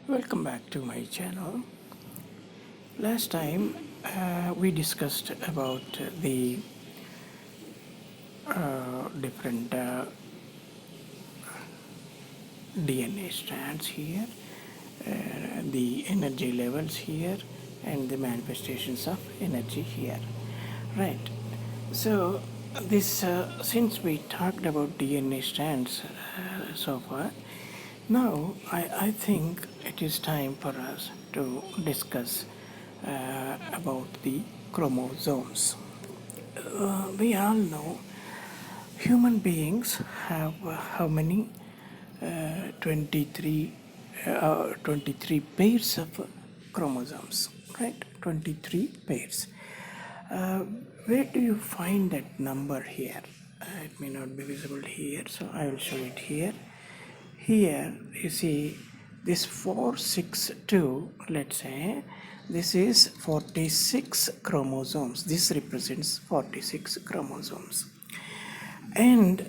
Welcome back to my channel. Last time we discussed about the different DNA strands here, the energy levels here, and the manifestations of energy here. Right. So this since we talked about DNA strands so far, now I think it is time for us to discuss about the chromosomes. We all know human beings have how many? 23, 23 pairs of chromosomes, right? 23 pairs. Uh, where do you find that number here? It may not be visible here, so I will show it here. Here you see this 462, let's say, this is 46 chromosomes. This represents 46 chromosomes. And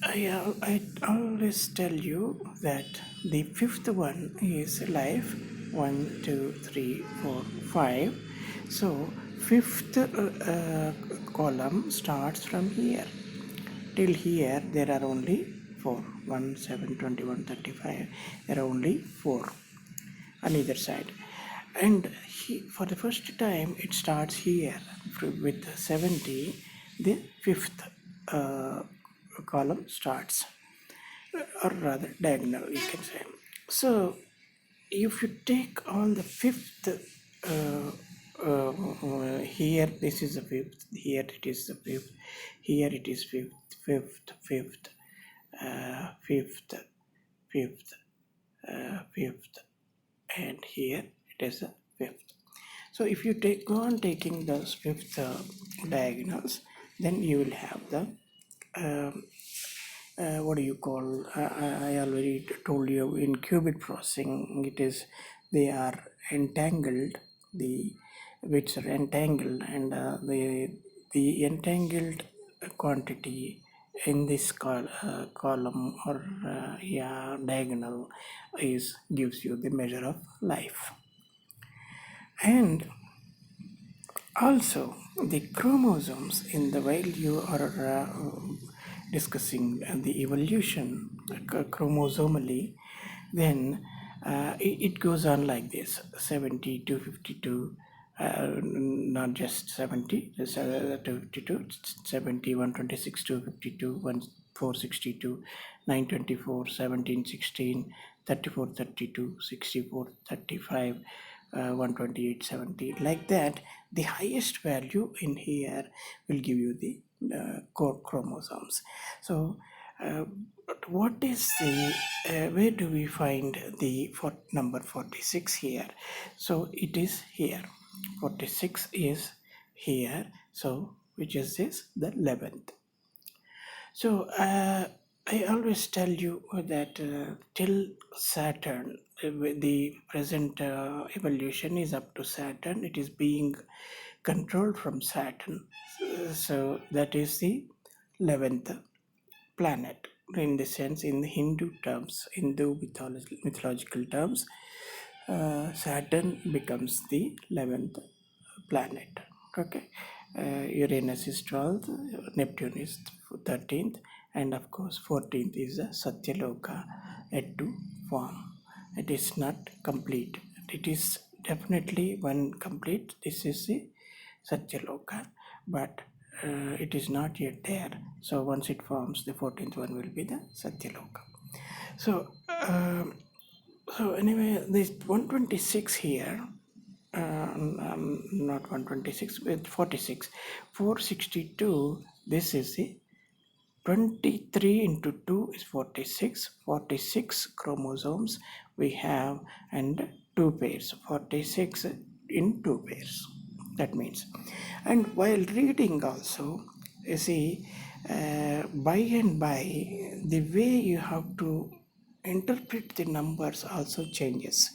I always tell you that the fifth one is life. 1, 2, 3, 4, 5. So fifth column starts from here. Till here there are only 4. 1, 7, 21, 35. There are only 4 on either side. And for the first time it starts here with 70. The fifth column starts, or rather diagonal you can say. So if you take all the fifth here, this is the fifth, here it is the fifth, here it is fifth, fifth, and here it is the fifth. So if you go on taking those fifth diagonals, then you will have the what do you call, I already told you in qubit processing, it is they are entangled, the bits are entangled, and the entangled quantity in this column or diagonal gives you the measure of life. And also the chromosomes, in the while you are discussing the evolution chromosomally, then it goes on like this: 70 to 52, not just 70, just, 52, 70, 126 to 52, 462, 924, 17, 16, 34, 32, 64, 35, 128, 70, like that. The highest value in here will give you the core chromosomes. So what is the where do we find the number 46 here? So it is here. 46 is here. So which is this? The 11th. So I always tell you that till Saturn, the present evolution is up to Saturn. It is being controlled from Saturn. So that is the 11th planet. In the sense, in the Hindu terms, Hindu mythological terms, Saturn becomes the 11th planet. Okay, Uranus is 12th, Neptune is 13th, and of course 14th is the Satyaloka yet to form. It is not complete. It is definitely one complete. This is the Satyaloka, but it is not yet there. So once it forms, the 14th one will be the Satyaloka. So so anyway, this 126 here, not 126, with 46, 462, this is the 23 into 2 is 46, 46 chromosomes we have, and 2 pairs, 46 in 2 pairs, that means. And while reading also, you see, by and by, the way you have to interpret the numbers also changes.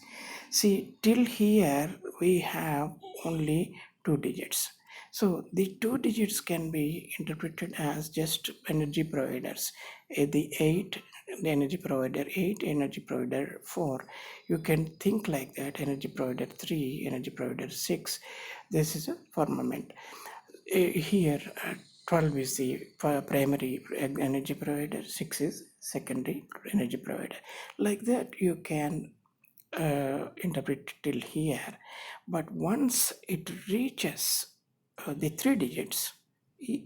See, till here we have only 2 digits. So the 2 digits can be interpreted as just energy providers, the 8 the energy provider 8, energy provider 4. You can think like that: energy provider 3, energy provider 6. This is a firmament. Here 12 is the primary energy provider, 6 is secondary energy provider. Like that you can interpret till here. But once it reaches the 3 digits,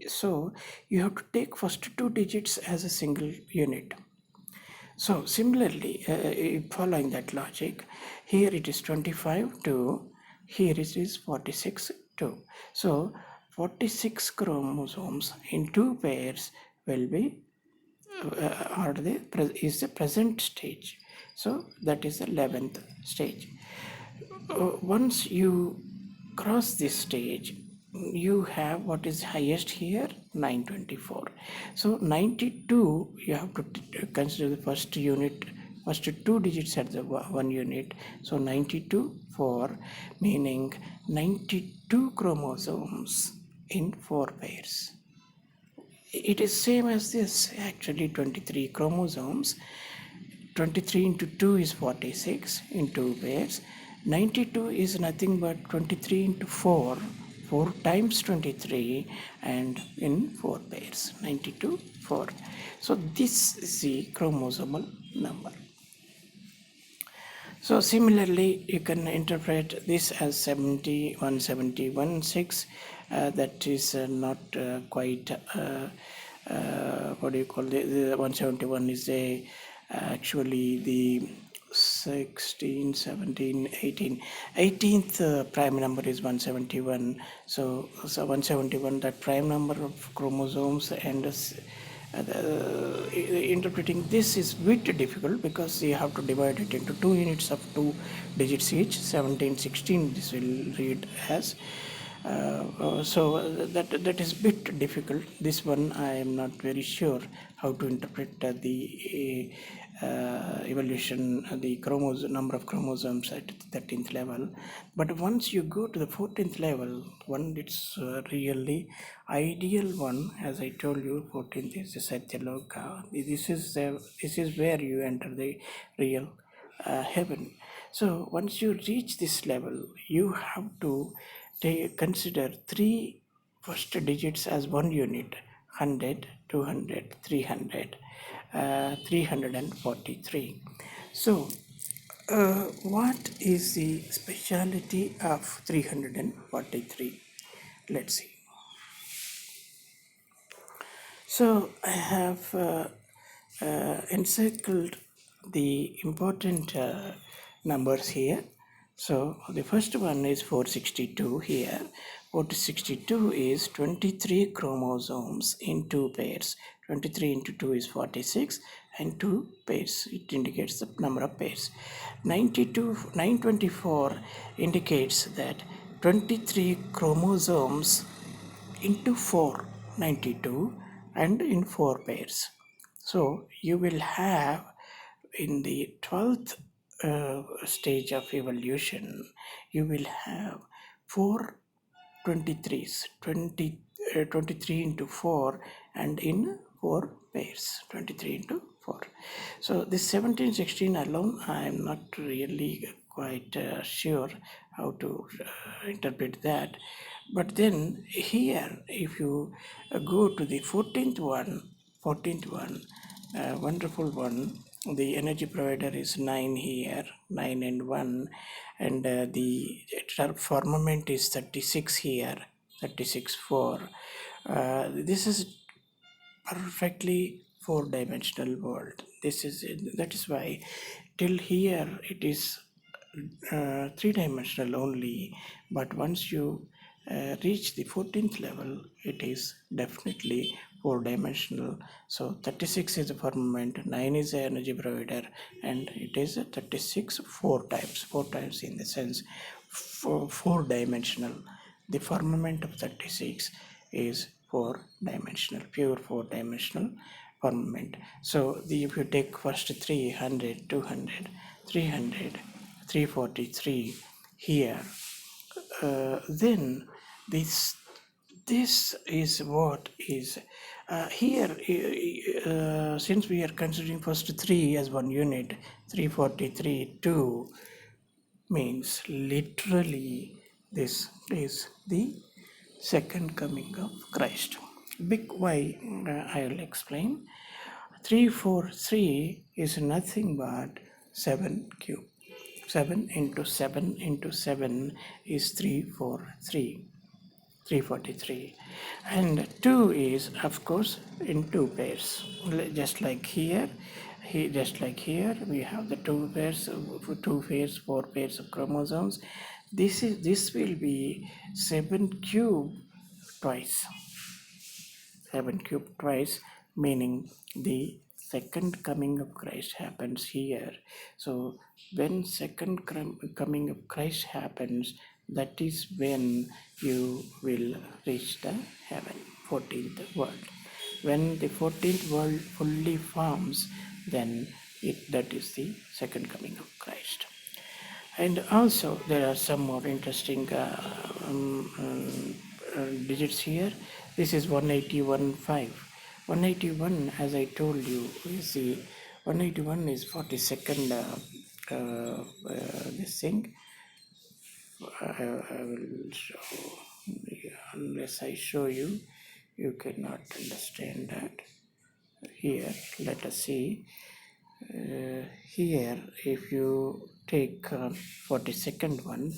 so you have to take first 2 digits as a single unit. So similarly, following that logic, here it is 25 to, here it is 46 to. So 46 chromosomes in 2 pairs will be is the present stage. So that is the 11th stage. Once you cross this stage, you have what is highest here, 924. So 92, you have to consider the first unit, first 2 digits at the 1 unit. So 92 4, meaning 92 chromosomes in 4 pairs. It is same as this, actually 23 chromosomes. 23 into 2 is 46 in 2 pairs. 92 is nothing but 23 into 4, 4 times 23, and in 4 pairs, 92, 4. So this is the chromosomal number. So similarly, you can interpret this as 70, 171, 6. That is not quite, what do you call the 171 is actually the 16, 17, 18. 18th prime number is 171. So 171, that prime number of chromosomes, and interpreting this is a bit difficult because you have to divide it into 2 units of 2 digits each. 17, 16 this will read as. So that is a bit difficult. This one I am not very sure how to interpret the evolution, the number of chromosomes at 13th level. But once you go to the 14th level, it's really ideal one. As I told you, 14th is the Satyaloka. This is where you enter the real heaven. So once you reach this level, you have to consider 3 first digits as 1 unit: 100, 200, 300, 343. So what is the speciality of 343? Let's see. So I have encircled the important numbers here. So the first one is 462 here. 462 is 23 chromosomes in 2 pairs. 23 into 2 is 46, and 2 pairs, it indicates the number of pairs. 924 indicates that 23 chromosomes into 4, 92, and in 4 pairs. So you will have in the 12th stage of evolution, you will have 4 23s, 23 into 4, and in 4 pairs, 23 into 4. So this 17, 16 alone, I am not really quite sure how to interpret that. But then here, if you go to the 14th one, wonderful one, the energy provider is 9 here, 9 and 1, and the firmament is 36 here, 36, 4. This is perfectly 4-dimensional world. That is why till here it is 3-dimensional only, but once you reach the 14th level, it is definitely 4-dimensional. So 36 is a firmament, 9 is the energy provider, and it is a 36 4 times in the sense 4-dimensional. The firmament of 36 is 4-dimensional, pure 4-dimensional firmament. So if you take first 300, 200, 300, 343 here, then this is what is Here, since we are considering first 3 as one unit, 343, 2 means literally this is the second coming of Christ. Big why, I will explain. 343 is nothing but 7 cube. 7 into 7 into 7 is 343. 343, and 2 is of course in 2 pairs, just like here. Just like here we have the 2 pairs, 4 pairs of chromosomes. This will be 7 cube twice. 7 cube twice, meaning the second coming of Christ happens here. So when second coming of Christ happens, that is when you will reach the heaven, 14th world. When the 14th world fully forms, then that is the second coming of Christ. And also there are some more interesting digits here. This is 181.5. 181, as I told you, is the 181 is 42nd this thing. I will show, unless I show you, you cannot understand that. Here, let us see. Here, if you take 42nd one,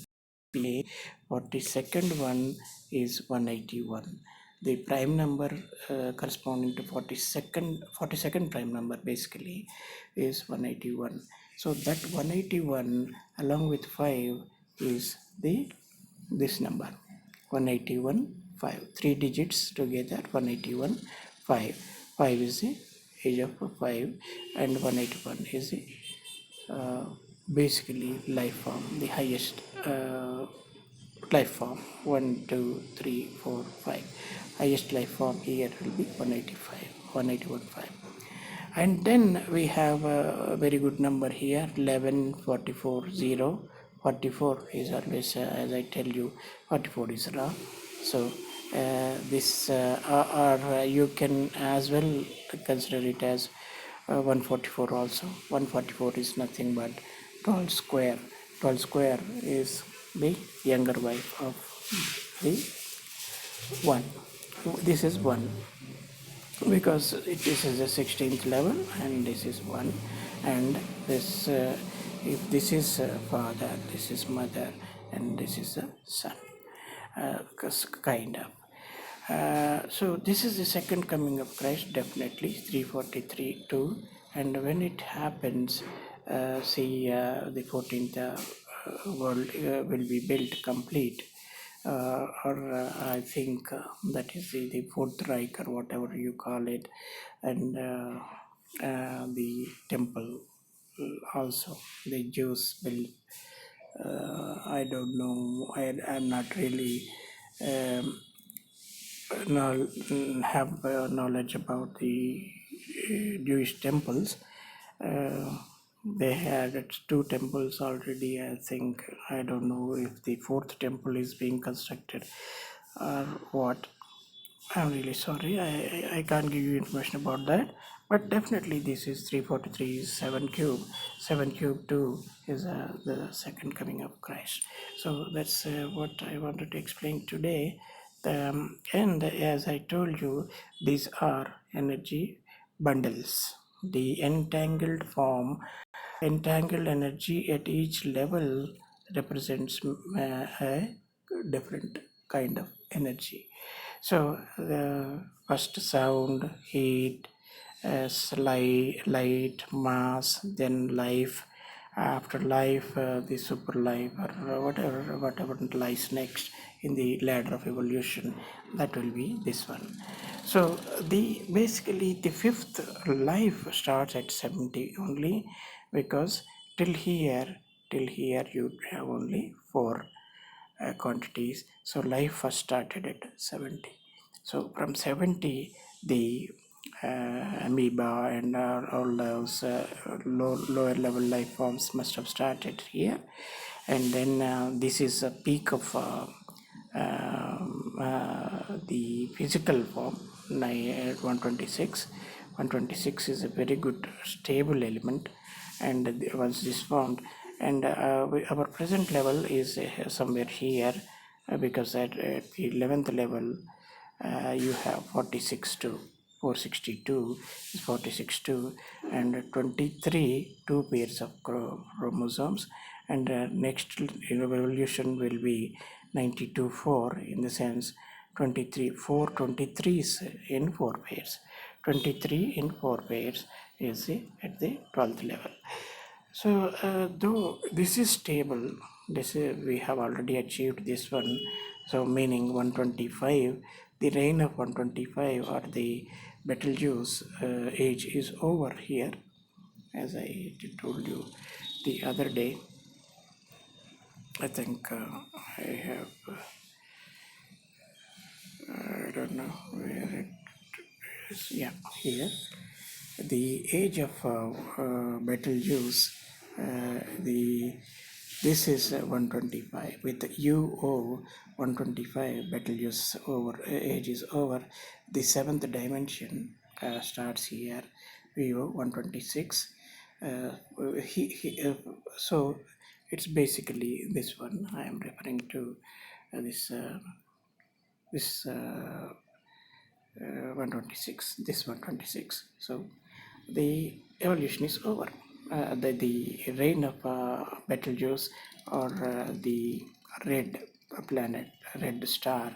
42nd one is 181. The prime number corresponding to 42nd prime number basically is 181. So that 181 along with 5 is this number, 181 5, 3 digits together, 181 5. 5 is the age of 5, and 181 is the basically life form, the highest life form. 1 2 3 4 5, highest life form here will be 185, 181 5. And then we have a very good number here, 11 44 0. 44 is always, as I tell you, 44 is raw. So this or you can as well consider it as 144 also. 144 is nothing but 12 square. 12 square is the younger wife of the 1. This is 1, because this is the 16th level and this is 1, and this if this is father, this is mother, and this is a son, kind of. So this is the second coming of Christ, definitely 343 2. And when it happens, see, the 14th world will be built complete, or I think that is the Fourth Reich or whatever you call it, and the temple also the Jews will. I don't know. I'm not really have knowledge about the Jewish temples. They had 2 temples already, I think. I don't know if the 4th temple is being constructed or what. I'm really sorry, I can't give you information about that, but definitely this is 343 is 7 cube. 7 cube 2 is the second coming of Christ. So that's what I wanted to explain today. And as I told you, these are energy bundles. The entangled energy at each level represents a different kind of energy. So the first sound, heat, light, mass, then life. After life, the super life, or whatever lies next in the ladder of evolution, that will be this one. So basically the 5th life starts at 70 only, because till here you have only 4 quantities. So life first started at 70. So from 70, the amoeba and all those lower level life forms must have started here. And then this is a peak of the physical form, 126. 126 is a very good stable element, and once this formed, and our present level is somewhere here, because at the 11th level you have 46 to 462 is 46 2, and 23 two pairs of chromosomes, and next evolution will be 92 4, in the sense 23 4 23s in 4 pairs. 23 in 4 pairs is at the 12th level. So though this is stable, this is, we have already achieved this one. So meaning 125, the reign of 125 or the Betelgeuse age is over here, as I told you the other day. I think I have, I don't know where it is. Yeah, here. The age of Betelgeuse, this is 125 with the UO 125. Betelgeuse age is over. The seventh dimension starts here, VO 126. So it's basically this one I am referring to, this 126, this 126. So the evolution is over. The reign of Betelgeuse, or the red planet, red star,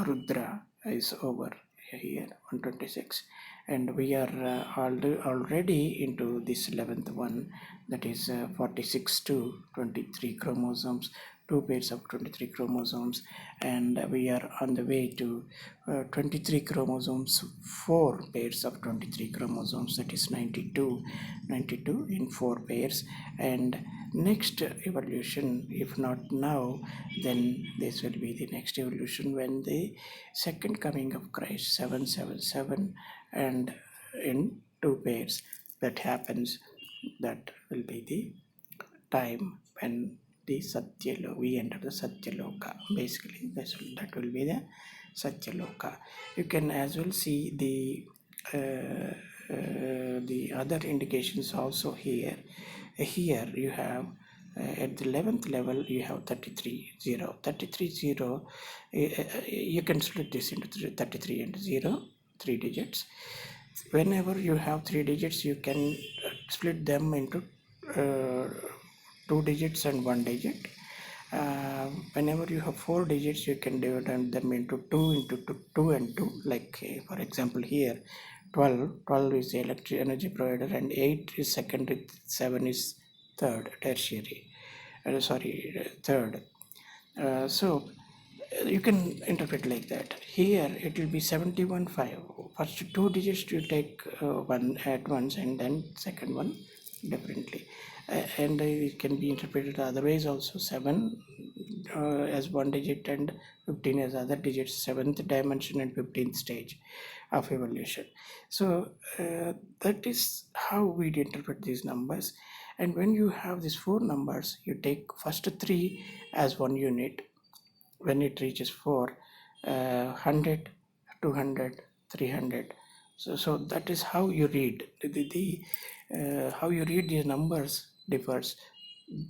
Rudra, is over here, 126. And we are already into this 11th one, that is 46 to 23 chromosomes, two pairs of 23 chromosomes, and we are on the way to 23 chromosomes, four pairs of 23 chromosomes, that is 92 in four pairs. And next evolution, if not now, then this will be the next evolution when the second coming of Christ, 777, and in two pairs that happens, that will be the time when the Satyaloka, we enter the Satyaloka. Basically, that will be the Satyaloka. You can as well see the other indications also here. Here you have at the 11th level you have 33 0. 33 0, you can split this into 33 and 0, 3 digits. Whenever you have 3 digits, you can split them into 2 digits and 1 digit. Whenever you have 4 digits, you can divide them into 2 into 2 and 2. Like for example here, 12 is the electric energy provider, and 8 is secondary, 7 is third, tertiary. Third. So you can interpret like that. Here it will be 71 5. First two digits you take one at once, and then second one differently. And it can be interpreted otherwise also. 7 as one digit and 15 as other digits, seventh dimension and 15th stage of evolution. So that is how we interpret these numbers. And when you have these four numbers, you take first three as one unit. When it reaches 4, 100, 200, 300. So that is how you read. How you read these numbers differs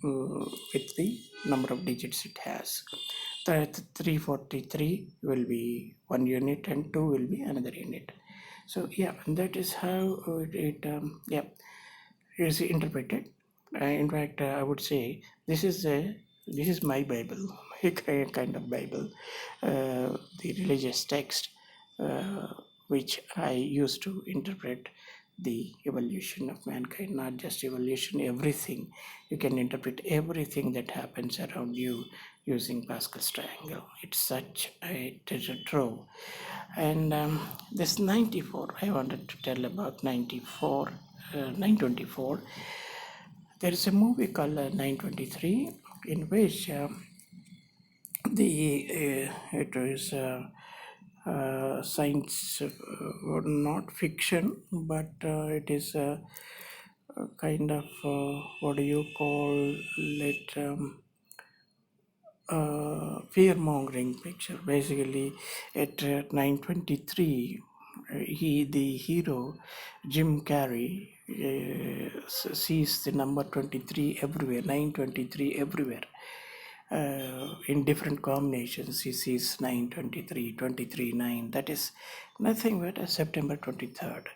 with the number of digits it has. That 343 will be one unit and 2 will be another unit. So yeah, that is how it is interpreted. In fact, I would say this is my Bible, my kind of Bible, the religious text, which I use to interpret the evolution of mankind. Not just evolution, everything. You can interpret everything that happens around you using Pascal's triangle. It's such a treasure trove. And this 94, I wanted to tell about 94, 924. There is a movie called 923, in which it is science, not fiction, but it is a kind of what do you call it, fear mongering picture. Basically at 923, the hero, Jim Carrey, sees the number 23 everywhere, 923 everywhere. In different combinations, he sees 923, 23, 9. That is nothing but September 23rd.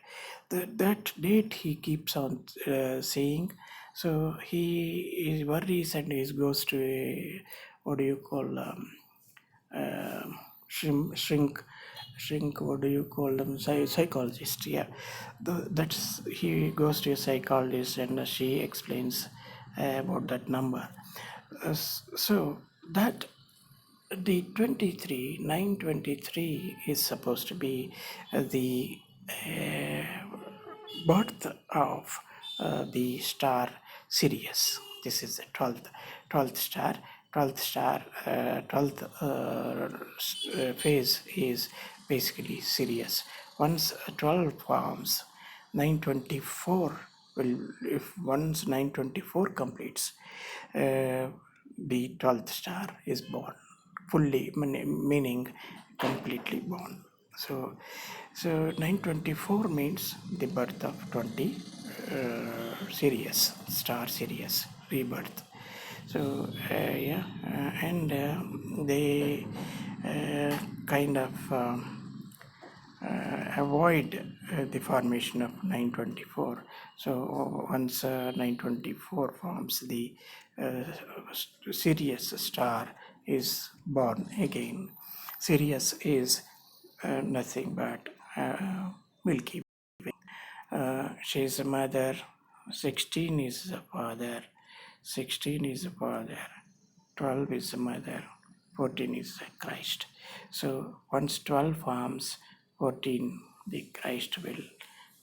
That date he keeps on saying. So he worries and he goes to a, what do you call, uh, shrink, what do you call them, psychologist, yeah. That's, he goes to a psychologist and she explains about that number. So that the 23, 923 is supposed to be the uh, birth of the star Sirius. This is the 12th star. 12th phase is basically Sirius. Once 12 forms, 924 will, if once 924 completes, the 12th star is born fully, meaning completely born. So 924 means the birth of 20 Sirius, star Sirius, rebirth. So yeah, and they kind of avoid the formation of 924. So once 924 forms, the uh, Sirius star is born again. Sirius is nothing but Milky. She is a mother, 16 is the father, 16 is the father, 12 is the mother, 14 is the Christ. So once 12 forms, 14, the Christ will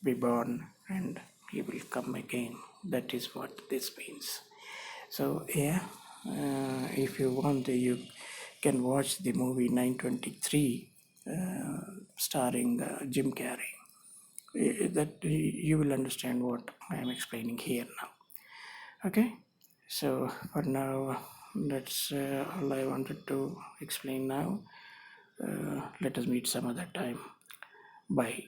be born and he will come again. That is what this means. So yeah, if you want, you can watch the movie 923 starring Jim Carrey. That you will understand what I am explaining here now. Okay, so for now, that's all I wanted to explain now. Let us meet some other time. Bye.